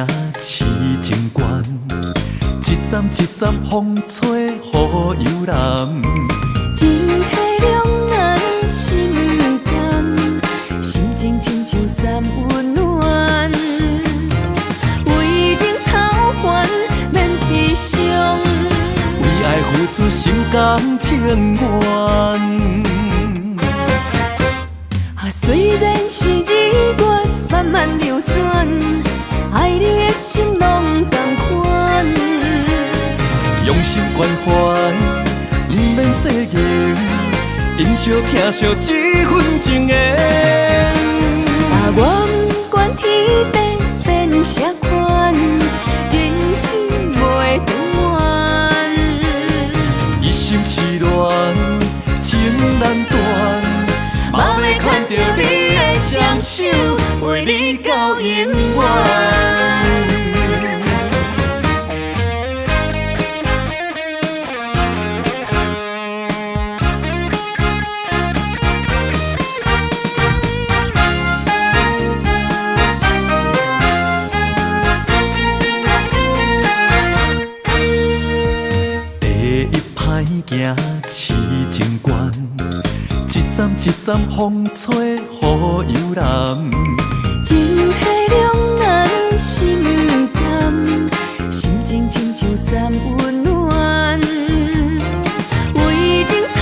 行痴情关，一站一站风吹雨悠然。情太两难心甘，心情亲像三温暖。为情操烦免悲伤，为爱付出心甘情愿。虽然是日月慢慢流转，爱你的心拢同款。用心关怀，不免世言，珍惜疼惜这份情缘。啊，我不管天地变啥款，真心袂长完。一心痴恋，情难断，嘛要看着你的双手，陪你到永远。行痴情关，一站一站风吹雨悠然。情太两难心甘，心情亲像三温暖。为情操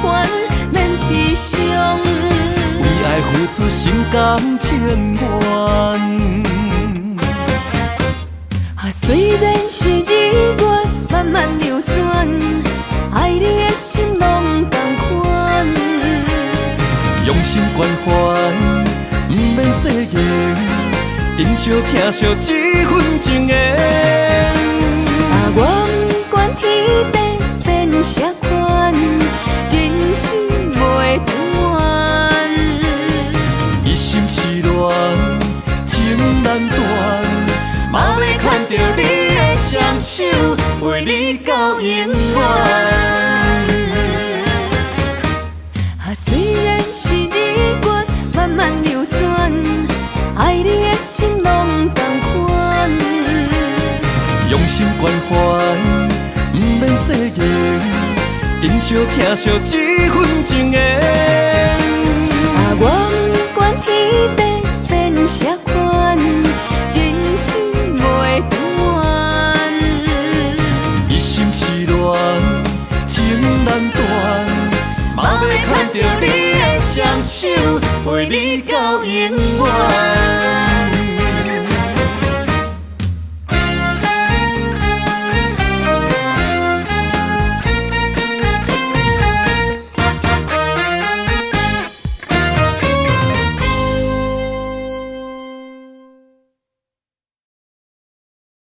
烦免悲伤，为爱付出心甘情愿。虽然是日月慢慢流转，爱你的心拢同款。用心关怀，不免世言，珍惜疼惜这份情缘。啊，我不管天地变啥款，真心袂长完。一心痴恋，情难断，嘛要看着你的双手，陪你到永远。虽然是日月慢慢流转，爱你的心拢同款。用心关怀，不免世言，珍惜疼惜这份情缘。啊，我不管天地变啥款，真心袂长完。一心痴恋，情难断，嘛要看着你的双手，陪你到永远。